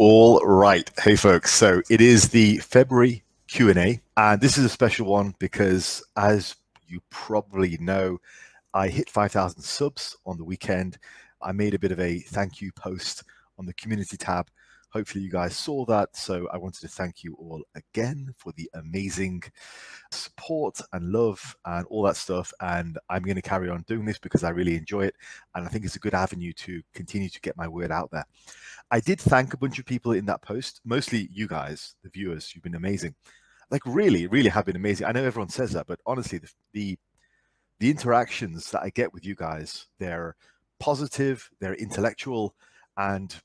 All right. Hey, folks. So it is the February Q&A, and this is a special one because, as you probably know, I hit 5,000 subs on the weekend. I made a bit of a thank you post on the community tab. Hopefully you guys saw that. So I wanted to thank you all again for the amazing support and love and all that stuff. And I'm going to carry on doing this because I really enjoy it. And I think it's a good avenue to continue to get my word out there. I did thank a bunch of people in that post, mostly you guys, the viewers. You've been amazing. Like really, really have been amazing. I know everyone says that, but honestly, the interactions that I get with you guys, they're positive, they're intellectual, and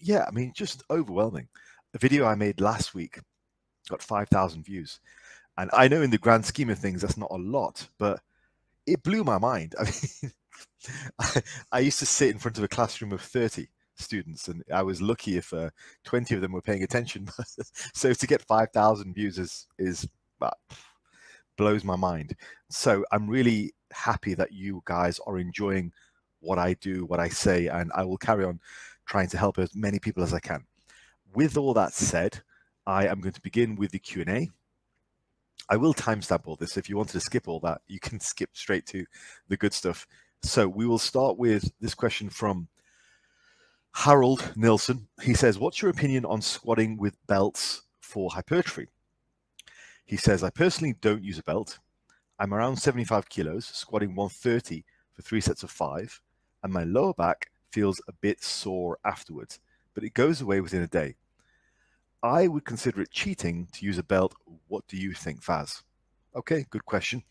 yeah, I mean, just overwhelming. The video I made last week got 5,000 views. And I know in the grand scheme of things, that's not a lot, but it blew my mind. I mean, I used to sit in front of a classroom of 30 students, and I was lucky if 20 of them were paying attention. So to get 5,000 views is blows my mind. So I'm really happy that you guys are enjoying what I do, what I say, and I will carry on trying to help as many people as I can. With all that said, I am going to begin with the Q&A. I will timestamp all this. If you wanted to skip all that, you can skip straight to the good stuff. So we will start with this question from Harold Nilsson. He says, what's your opinion on squatting with belts for hypertrophy? He says, I personally don't use a belt. I'm around 75 kilos, squatting 130 for 3 sets of 5, and my lower back feels a bit sore afterwards, but it goes away within a day. I would consider it cheating to use a belt. What do you think, Faz? Okay, good question.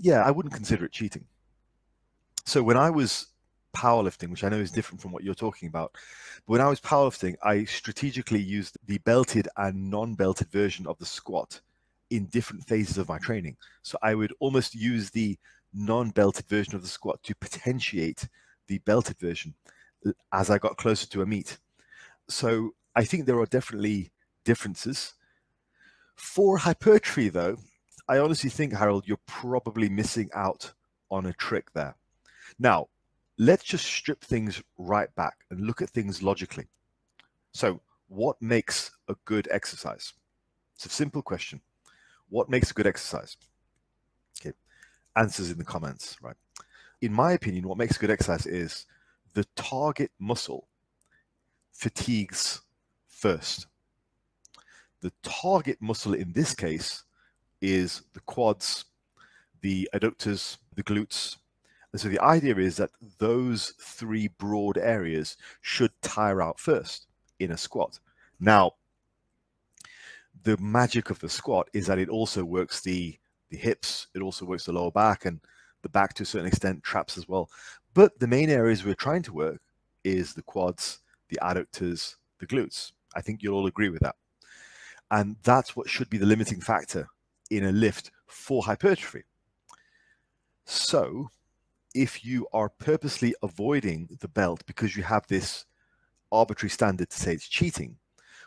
Yeah, I wouldn't consider it cheating. So when I was powerlifting, which I know is different from what you're talking about, but when I was powerlifting, I strategically used the belted and non-belted version of the squat in different phases of my training. So I would almost use the non-belted version of the squat to potentiate the belted version as I got closer to a meet. So I think there are definitely differences. For hypertrophy, though, I honestly think, Harold, you're probably missing out on a trick there. Now, let's just strip things right back and look at things logically. So what makes a good exercise? It's a simple question. What makes a good exercise? Okay, answers in the comments, right? In my opinion, what makes a good exercise is the target muscle fatigues first. The target muscle in this case is the quads, the adductors, the glutes. And so the idea is that those 3 broad areas should tire out first in a squat. Now, the magic of the squat is that it also works the hips, it also works the lower back, and the back to a certain extent, traps as well. But the main areas we're trying to work is the quads, the adductors, the glutes. I think you'll all agree with that. And that's what should be the limiting factor in a lift for hypertrophy. So if you are purposely avoiding the belt because you have this arbitrary standard to say it's cheating,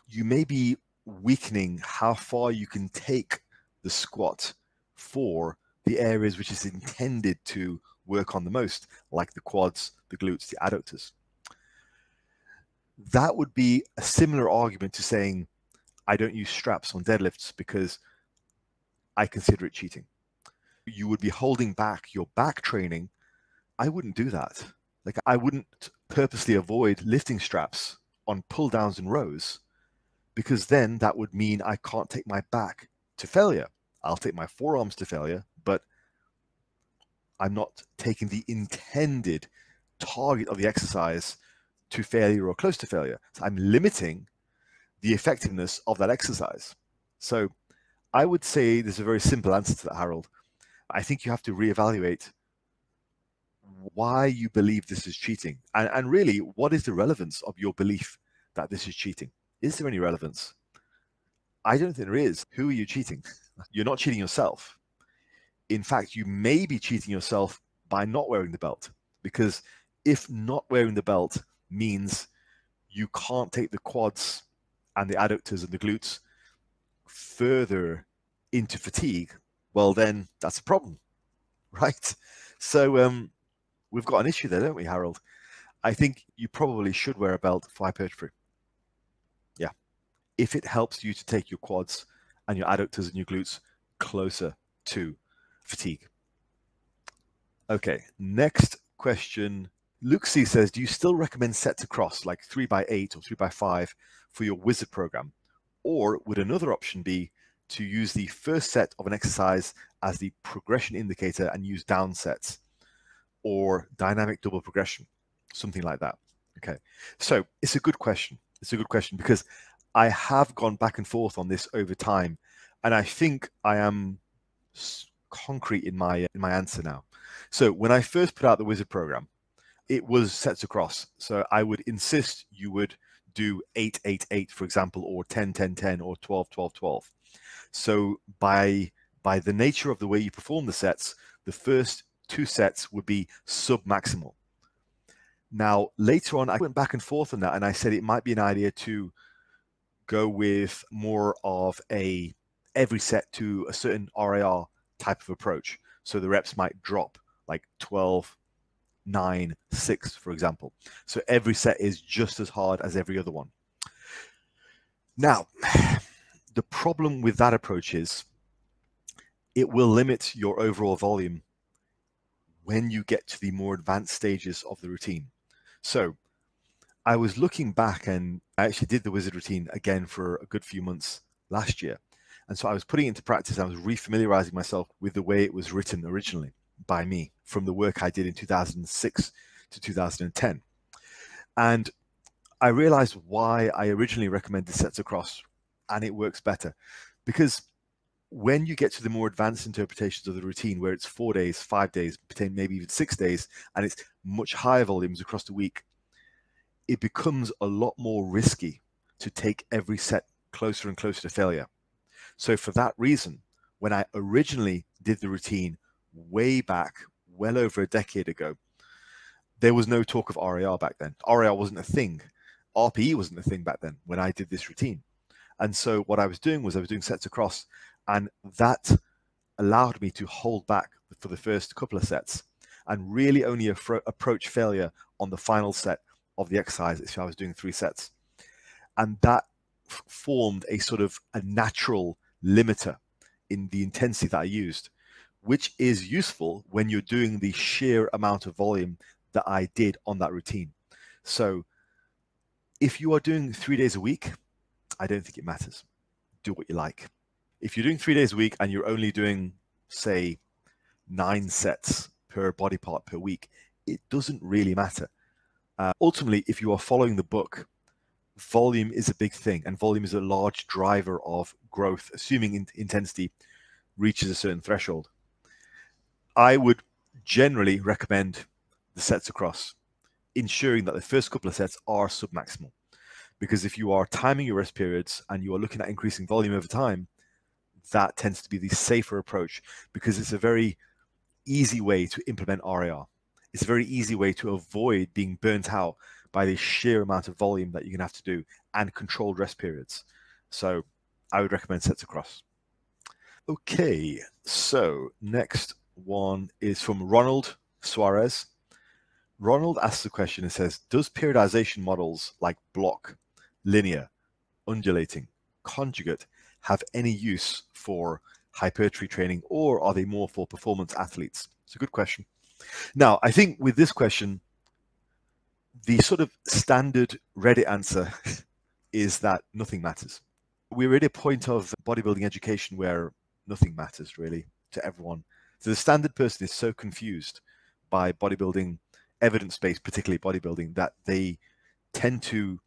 you may be weakening how far you can take the squat for the areas which is intended to work on the most, like the quads, the glutes, the adductors. That would be a similar argument to saying, I don't use straps on deadlifts because I consider it cheating. You would be holding back your back training. I wouldn't do that. Like, I wouldn't purposely avoid lifting straps on pull downs and rows, because then that would mean I can't take my back to failure. I'll take my forearms to failure, but I'm not taking the intended target of the exercise to failure or close to failure. So I'm limiting the effectiveness of that exercise. So I would say there's a very simple answer to that, Harold. I think you have to reevaluate why you believe this is cheating. And really, what is the relevance of your belief that this is cheating? Is there any relevance? I don't think there is. Who are you cheating? You're not cheating yourself. In fact, you may be cheating yourself by not wearing the belt, because if not wearing the belt means you can't take the quads and the adductors and the glutes further into fatigue, well, then that's a problem, right? So we've got an issue there, don't we, Harold? I think you probably should wear a belt for hypertrophy. if it helps you to take your quads and your adductors and your glutes closer to fatigue. Okay, next question. Luke C says, do you still recommend sets across like 3x8 or 3x5 for your wizard program? Or would another option be to use the first set of an exercise as the progression indicator and use down sets or dynamic double progression, something like that? Okay, so it's a good question. It's a good question because I have gone back and forth on this over time, and I think I am concrete in my answer now. So when I first put out the wizard program, it was sets across. So I would insist you would do 8-8-8, for example, or 10-10-10, or 12-12-12. So by the nature of the way you perform the sets, the first 2 sets would be sub-maximal. Now, later on, I went back and forth on that, and I said it might be an idea to go with more of a every set to a certain RAR type of approach. So the reps might drop like 12, 9, 6, for example. So every set is just as hard as every other one. Now, the problem with that approach is it will limit your overall volume when you get to the more advanced stages of the routine. So I was looking back, and I actually did the wizard routine again for a good few months last year. And so I was putting it into practice. I was refamiliarizing myself with the way it was written originally by me from the work I did in 2006 to 2010. And I realized why I originally recommended sets across, and it works better. Because when you get to the more advanced interpretations of the routine, where it's 4 days, 5 days, maybe even 6 days, and it's much higher volumes across the week, it becomes a lot more risky to take every set closer and closer to failure. So for that reason, when I originally did the routine way back, well over a decade ago, there was no talk of RAR back then. RAR wasn't a thing. RPE wasn't a thing back then when I did this routine. And so what I was doing was I was doing sets across, and that allowed me to hold back for the first couple of sets and really only approach failure on the final set of the exercise if I was doing 3 sets. And that formed a sort of a natural limiter in the intensity that I used, which is useful when you're doing the sheer amount of volume that I did on that routine. So if you are doing 3 days a week, I don't think it matters. Do what you like. If you're doing 3 days a week and you're only doing, say, 9 sets per body part per week, it doesn't really matter. Ultimately, if you are following the book, volume is a big thing, and volume is a large driver of growth, assuming intensity reaches a certain threshold. I would generally recommend the sets across, ensuring that the first couple of sets are submaximal. Because if you are timing your rest periods and you are looking at increasing volume over time, that tends to be the safer approach, because it's a very easy way to implement RAR. It's a very easy way to avoid being burnt out by the sheer amount of volume that you're going to have to do and controlled rest periods. So I would recommend sets across. Okay, so next one is from Ronald Suarez. Ronald asks a question and says, does periodization models like block, linear, undulating, conjugate have any use for hypertrophy training, or are they more for performance athletes? It's a good question. Now, I think with this question, the sort of standard Reddit answer is that nothing matters. We're at a point of bodybuilding education where nothing matters really to everyone. So the standard person is so confused by bodybuilding, evidence-based, particularly bodybuilding, that they tend to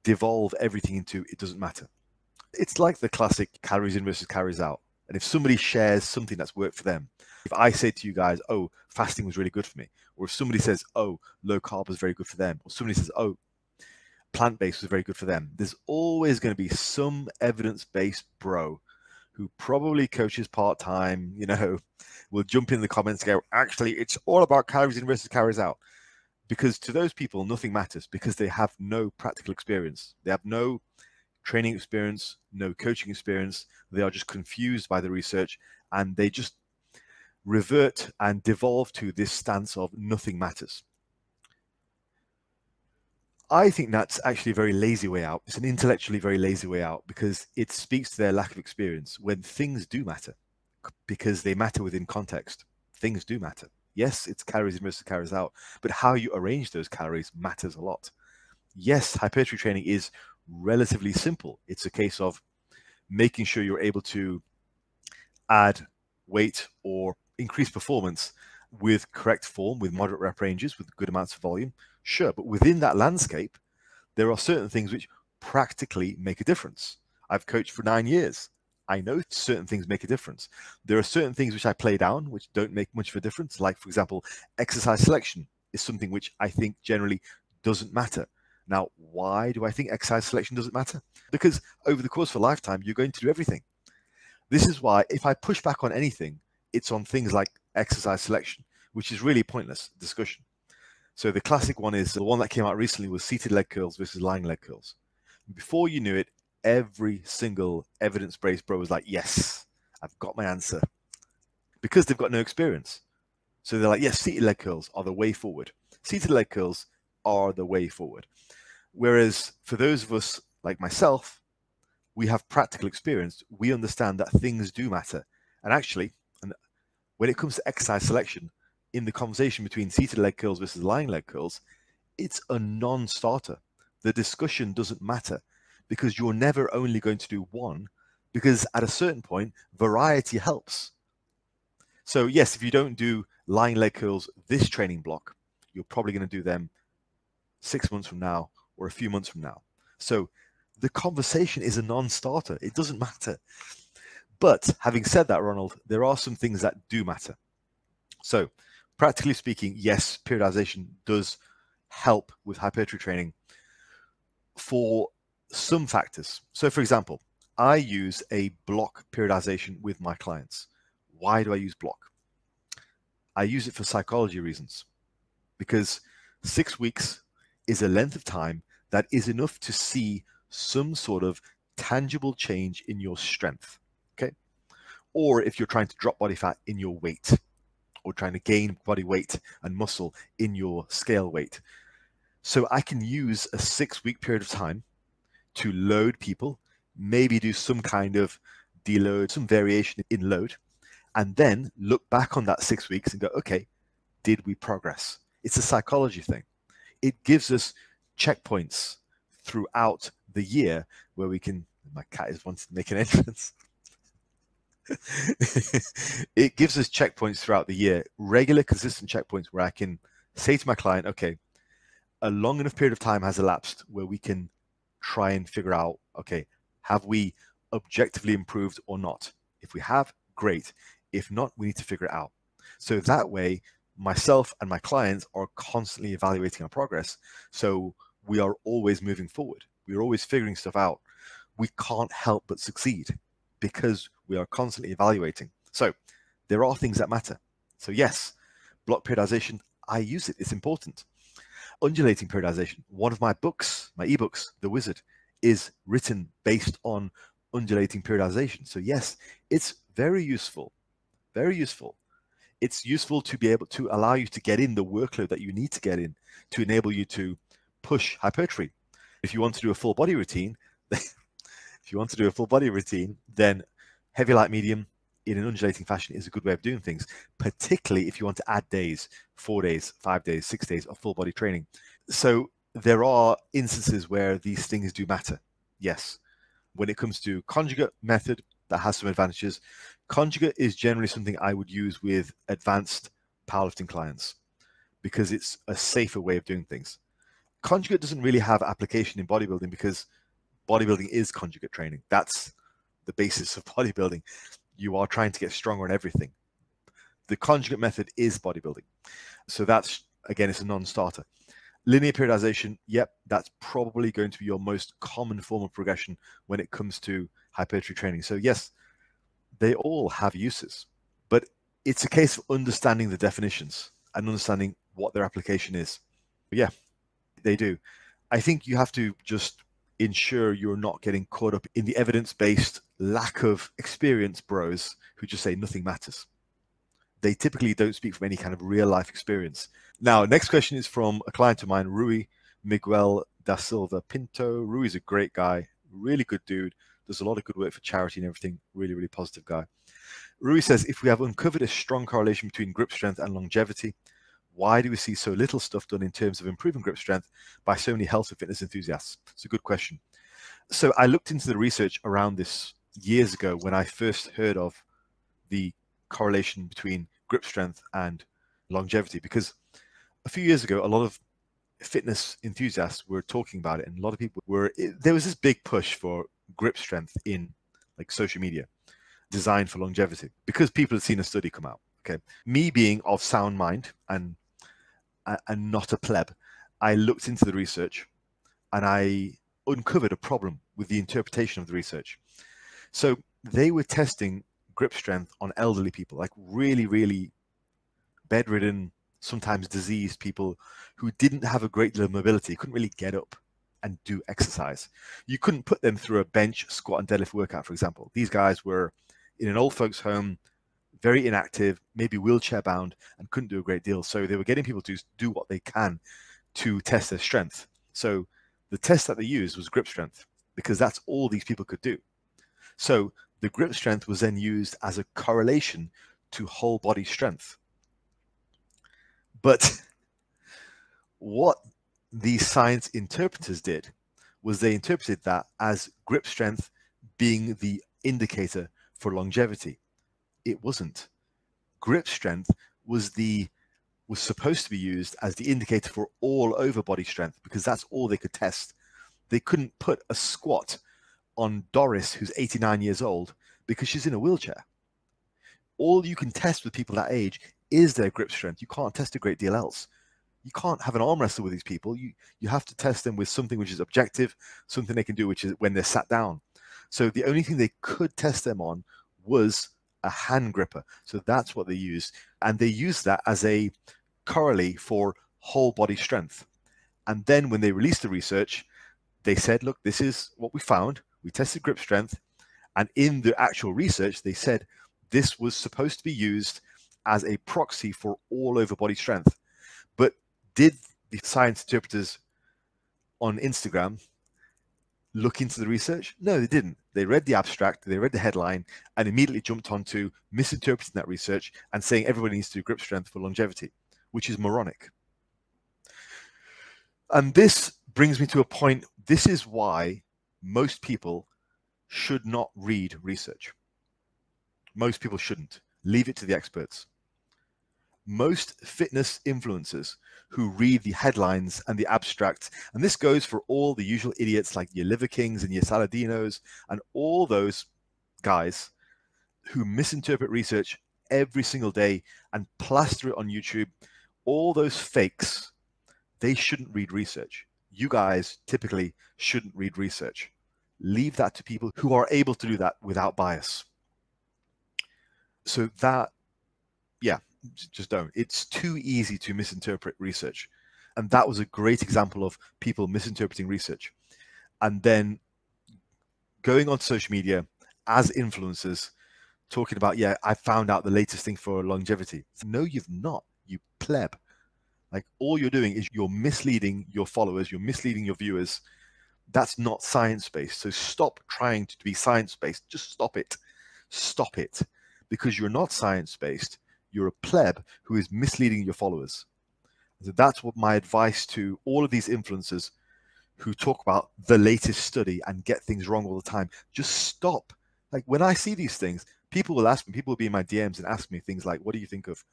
devolve everything into it doesn't matter. It's like the classic calories in versus calories out. And if somebody shares something that's worked for them, if I say to you guys, oh, fasting was really good for me, or if somebody says, oh, low carb was very good for them, or somebody says, oh, plant-based was very good for them, there's always going to be some evidence-based bro who probably coaches part-time, you know, will jump in the comments and go, actually, it's all about calories in versus calories out. Because to those people, nothing matters, because they have no practical experience. They have no training experience, no coaching experience. They are just confused by the research, and they just revert and devolve to this stance of nothing matters. I think that's actually a very lazy way out. It's an intellectually very lazy way out because it speaks to their lack of experience when things do matter, because they matter within context. Things do matter. Yes, it's calories in versus calories out, but how you arrange those calories matters a lot. Yes, hypertrophy training is relatively simple. It's a case of making sure you're able to add weight or increase performance with correct form, with moderate rep ranges, with good amounts of volume. Sure, but within that landscape, there are certain things which practically make a difference. I've coached for 9 years. I know certain things make a difference. There are certain things which I play down, which don't make much of a difference. Like, for example, exercise selection is something which I think generally doesn't matter. Now, why do I think exercise selection doesn't matter? Because over the course of a lifetime, you're going to do everything. This is why if I push back on anything, it's on things like exercise selection, which is really pointless discussion. So the classic one is the one that came out recently was seated leg curls versus lying leg curls. Before you knew it, every single evidence-based bro was like, yes, I've got my answer. Because they've got no experience. So they're like, yes, seated leg curls are the way forward. Seated leg curls are the way forward. Whereas for those of us like myself, we have practical experience. We understand that things do matter. And actually, when it comes to exercise selection, in the conversation between seated leg curls versus lying leg curls, it's a non-starter. The discussion doesn't matter because you're never only going to do one, because at a certain point, variety helps. So yes, if you don't do lying leg curls this training block, you're probably going to do them 6 months from now or a few months from now. So the conversation is a non-starter. It doesn't matter. But having said that, Ronald, there are some things that do matter. So practically speaking, yes, periodization does help with hypertrophy training for some factors. So for example, I use a block periodization with my clients. Why do I use block? I use it for psychology reasons, because 6 weeks is a length of time that is enough to see some sort of tangible change in your strength, okay? Or if you're trying to drop body fat in your weight, or trying to gain body weight and muscle in your scale weight. So I can use a 6-week period of time to load people, maybe do some kind of deload, some variation in load, and then look back on that 6 weeks and go, okay, did we progress? It's a psychology thing. It gives us checkpoints throughout the year where we can, my cat is wanting to make an entrance. It gives us checkpoints throughout the year, regular, consistent checkpoints where I can say to my client, okay, a long enough period of time has elapsed where we can try and figure out, okay, have we objectively improved or not? If we have, great. If not, we need to figure it out. So that way, myself and my clients are constantly evaluating our progress. So we are always moving forward. We're always figuring stuff out. We can't help but succeed because we are constantly evaluating. So there are things that matter. So yes, block periodization, I use it. It's important. Undulating periodization. One of my books, my ebooks, The Wizard, is written based on undulating periodization. So yes, it's very useful. Very useful. It's useful to be able to allow you to get in the workload that you need to get in to enable you to push hypertrophy. If you want to do a full body routine, then heavy, light, medium in an undulating fashion is a good way of doing things, particularly if you want to add days, 4 days, 5 days, 6 days of full body training. So there are instances where these things do matter. Yes. When it comes to conjugate method, that has some advantages. Conjugate is generally something I would use with advanced powerlifting clients because it's a safer way of doing things. Conjugate doesn't really have application in bodybuilding because bodybuilding is conjugate training. That's the basis of bodybuilding. You are trying to get stronger in everything. The conjugate method is bodybuilding. So that's, again, it's a non-starter. Linear periodization, yep, that's probably going to be your most common form of progression when it comes to hypertrophy training. So yes, they all have uses, but it's a case of understanding the definitions and understanding what their application is. But yeah, they do. I think you have to just ensure you're not getting caught up in the evidence-based lack of experience bros who just say nothing matters. They typically don't speak from any kind of real life experience. Now, next question is from a client of mine, Rui, Miguel da Silva Pinto. Rui's a great guy, really good dude, does a lot of good work for charity and everything, really, really positive guy. Rui says, if we have uncovered a strong correlation between grip strength and longevity, why do we see so little stuff done in terms of improving grip strength by so many health and fitness enthusiasts? It's a good question. So I looked into the research around this years ago when I first heard of the correlation between grip strength and longevity, because a few years ago, a lot of fitness enthusiasts were talking about it, and a lot of people were, there was this big push for grip strength in like social media designed for longevity because people had seen a study come out. Okay, me being of sound mind and not a pleb, I looked into the research and I uncovered a problem with the interpretation of the research. So they were testing grip strength on elderly people, like really, really bedridden, sometimes diseased people who didn't have a great deal of mobility, couldn't really get up and do exercise. You couldn't put them through a bench, squat, and deadlift workout, for example. These guys were in an old folks' home, very inactive, maybe wheelchair bound, and couldn't do a great deal. So they were getting people to do what they can to test their strength. So the test that they used was grip strength, because that's all these people could do. So the grip strength was then used as a correlation to whole body strength. But what these science interpreters did was they interpreted that as grip strength being the indicator for longevity. It wasn't. Grip strength was supposed to be used as the indicator for all over body strength, because that's all they could test. They couldn't put a squat on Doris, who's 89 years old, because she's in a wheelchair. All you can test with people that age is their grip strength. You can't test a great deal else. You can't have an arm wrestle with these people. You have to test them with something which is objective, something they can do, which is when they're sat down. So the only thing they could test them on was a hand gripper. So that's what they used. And they used that as a correlate for whole body strength. And then when they released the research, they said, look, this is what we found. We tested grip strength. And in the actual research, they said this was supposed to be used as a proxy for all over body strength. But did the science interpreters on Instagram look into the research? No, they didn't. They read the abstract, they read the headline, and immediately jumped onto misinterpreting that research and saying everybody needs to do grip strength for longevity, which is moronic. And this brings me to a point. This is why most people should not read research. Most people shouldn't. Leave it to the experts. Most fitness influencers who read the headlines and the abstracts, and this goes for all the usual idiots like your Liver Kings and your Saladinos and all those guys who misinterpret research every single day and plaster it on YouTube, all those fakes, they shouldn't read research. You guys typically shouldn't read research. Leave that to people who are able to do that without bias. So that, yeah, just don't. It's too easy to misinterpret research. And that was a great example of people misinterpreting research. And then going on social media as influencers, talking about, yeah, I found out the latest thing for longevity. No, you've not, you pleb. Like, all you're doing is you're misleading your followers, you're misleading your viewers. That's not science-based. So stop trying to be science-based. Just stop it. Stop it. Because you're not science-based. You're a pleb who is misleading your followers. So that's what my advice to all of these influencers who talk about the latest study and get things wrong all the time. Just stop. Like, when I see these things, people will ask me, people will be in my DMs and ask me things like, what do you think of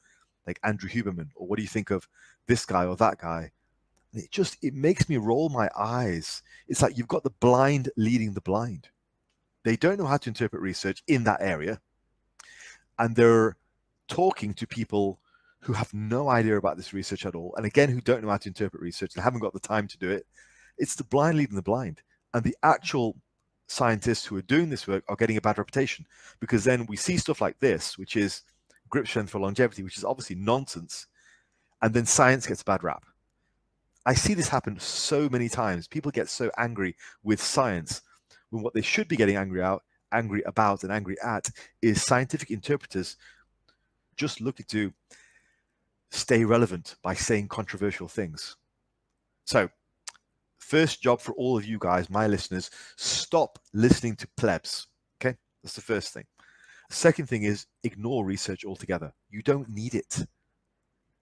like Andrew Huberman? Or what do you think of this guy or that guy? And it makes me roll my eyes. It's like you've got the blind leading the blind. They don't know how to interpret research in that area. And they're talking to people who have no idea about this research at all. And again, who don't know how to interpret research. They haven't got the time to do it. It's the blind leading the blind. And the actual scientists who are doing this work are getting a bad reputation, because then we see stuff like this, which is grip strength for longevity, which is obviously nonsense. And then science gets a bad rap. I see this happen so many times. People get so angry with science when what they should be getting angry about and angry at is scientific interpreters just looking to stay relevant by saying controversial things. So First job for all of you guys, my listeners, stop listening to plebs. Okay, that's the first thing. Second thing is ignore research altogether. You don't need it.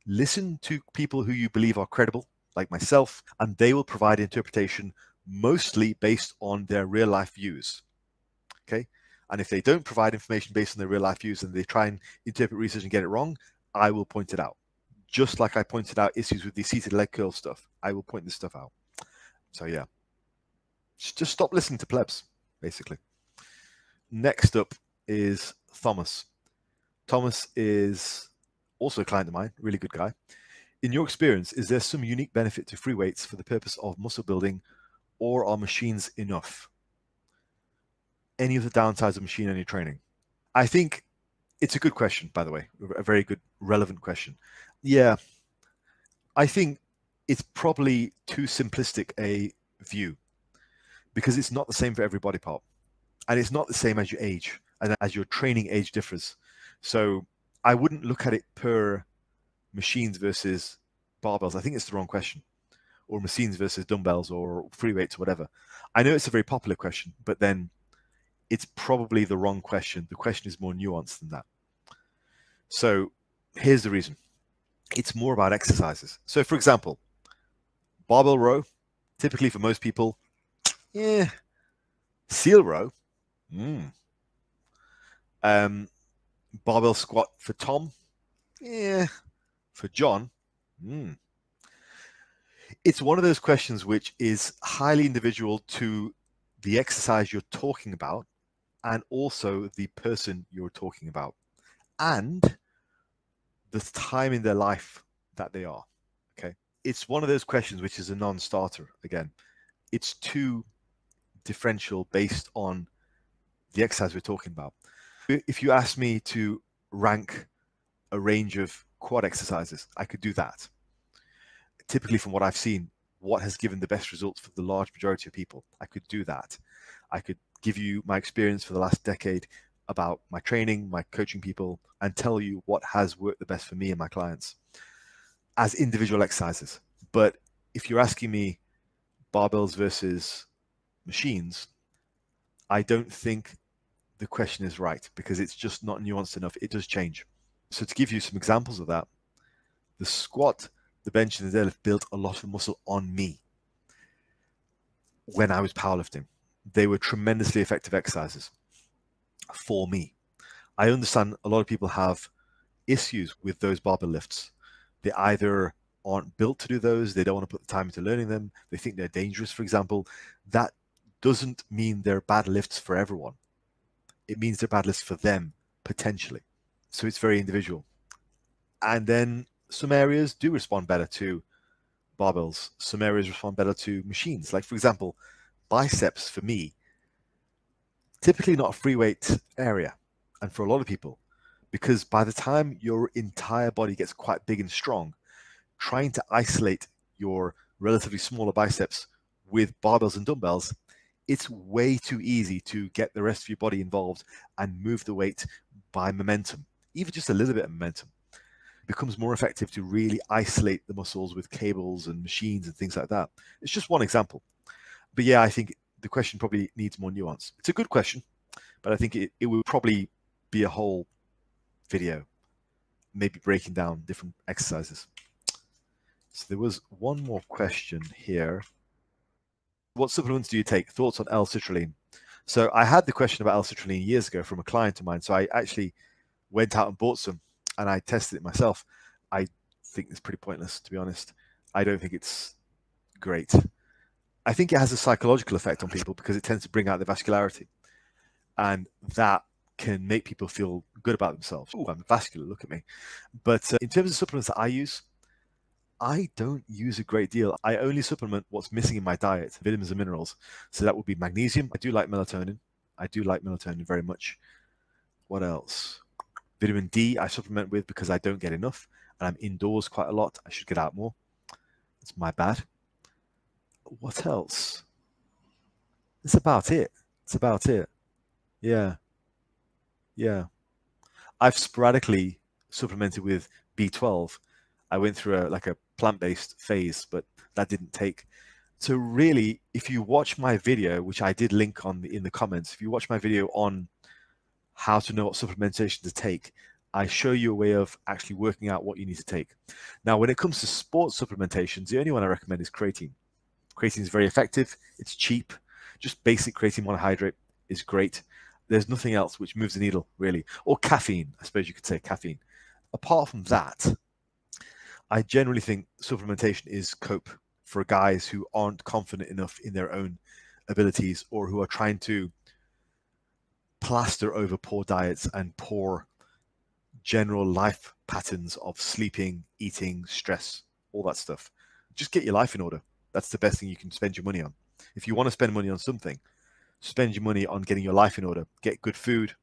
Listen to people who you believe are credible, like myself, and they will provide interpretation mostly based on their real life views. Okay, and if they don't provide information based on their real life views and they try and interpret research and get it wrong, I will point it out. Just like I pointed out issues with the seated leg curl stuff, I will point this stuff out. So yeah, just stop listening to plebs, basically. Next up is Thomas. Thomas is also a client of mine, really good guy. In your experience, is there some unique benefit to free weights for the purpose of muscle building, or are machines enough? Any of the downsides of machine only training? I think it's a good question, by the way, a very good, relevant question. Yeah, I think it's probably too simplistic a view because it's not the same for every body part. And it's not the same as your age and as your training age differs. So I wouldn't look at it per machines versus barbells. I think it's the wrong question. Or machines versus dumbbells or free weights or whatever. I know it's a very popular question, but then it's probably the wrong question. The question is more nuanced than that. So here's the reason. It's more about exercises. So for example, barbell row, typically for most people, yeah. Seal row, barbell squat for Tom, yeah. For John, It's one of those questions which is highly individual to the exercise you're talking about and also the person you're talking about and the time in their life that they are. Okay. It's one of those questions which is a non-starter. Again, it's too differential based on the exercise we're talking about. If you ask me to rank a range of quad exercises, I could do that. Typically from what I've seen, what has given the best results for the large majority of people, I could do that. I could give you my experience for the last decade about my training, my coaching people, and tell you what has worked the best for me and my clients as individual exercises. But if you're asking me barbells versus machines, I don't think the question is right because it's just not nuanced enough. It does change. So to give you some examples of that, the squat, the bench, and the deadlift built a lot of muscle on me when I was powerlifting. They were tremendously effective exercises for me. I understand a lot of people have issues with those barbell lifts. They either aren't built to do those, they don't want to put the time into learning them, they think they're dangerous, for example. That doesn't mean they're bad lifts for everyone. It means they're bad lifts for them, potentially. So it's very individual. And then some areas do respond better to barbells. Some areas respond better to machines. Like, for example, biceps for me, typically not a free weight area. And for a lot of people, because by the time your entire body gets quite big and strong, trying to isolate your relatively smaller biceps with barbells and dumbbells, it's way too easy to get the rest of your body involved and move the weight by momentum, even just a little bit of momentum. It becomes more effective to really isolate the muscles with cables and machines and things like that. It's just one example. But yeah, I think the question probably needs more nuance. It's a good question, but I think it would probably be a whole video, maybe breaking down different exercises. So there was one more question here. What supplements do you take? Thoughts on L-citrulline? So I had the question about L-citrulline years ago from a client of mine. So I actually went out and bought some and I tested it myself. I think it's pretty pointless, to be honest. I don't think it's great. I think it has a psychological effect on people because it tends to bring out the vascularity. And that can make people feel good about themselves. Oh, I'm vascular, look at me. But in terms of supplements that I use, I don't use a great deal. I only supplement what's missing in my diet, vitamins and minerals. So that would be magnesium. I do like melatonin. I do like melatonin very much. What else? Vitamin D I supplement with because I don't get enough. And I'm indoors quite a lot. I should get out more. It's my bad. What else? That's about it. It's about it. Yeah. Yeah. I've sporadically supplemented with B12. I went through a plant-based phase, but that didn't take. So really, if you watch my video, which I did link in the comments, if you watch my video on how to know what supplementation to take, I show you a way of actually working out what you need to take. Now, when it comes to sports supplementations, the only one I recommend is creatine. Creatine is very effective. It's cheap. Just basic creatine monohydrate is great. There's nothing else which moves the needle, really. Or caffeine, I suppose you could say caffeine. Apart from that, I generally think supplementation is cope for guys who aren't confident enough in their own abilities, or who are trying to plaster over poor diets and poor general life patterns of sleeping, eating, stress, all that stuff. Just get your life in order. That's the best thing you can spend your money on. If you want to spend money on something, spend your money on getting your life in order. Get good food,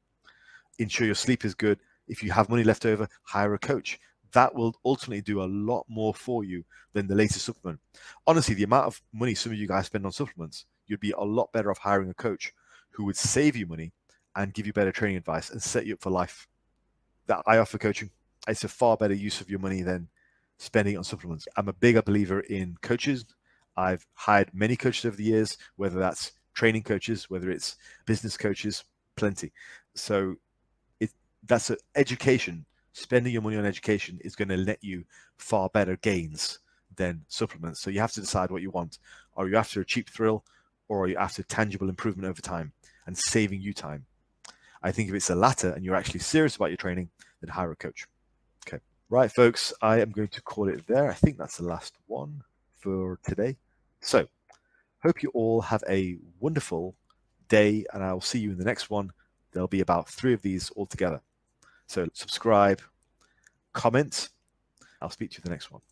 ensure your sleep is good. If you have money left over, hire a coach. That will ultimately do a lot more for you than the latest supplement. Honestly, the amount of money some of you guys spend on supplements, you'd be a lot better off hiring a coach who would save you money and give you better training advice and set you up for life. That I offer coaching. It's a far better use of your money than spending on supplements. I'm a bigger believer in coaches. I've hired many coaches over the years, whether that's training coaches, whether it's business coaches, plenty. So that's an education. Spending your money on education is going to net you far better gains than supplements. So you have to decide what you want. Are you after a cheap thrill, or are you after tangible improvement over time and saving you time? I think if it's the latter and you're actually serious about your training, then hire a coach. Okay. Right, folks, I am going to call it there. I think that's the last one for today. So hope you all have a wonderful day, and I will see you in the next one. There'll be about 3 of these all together. So subscribe, comment. I'll speak to you in the next one.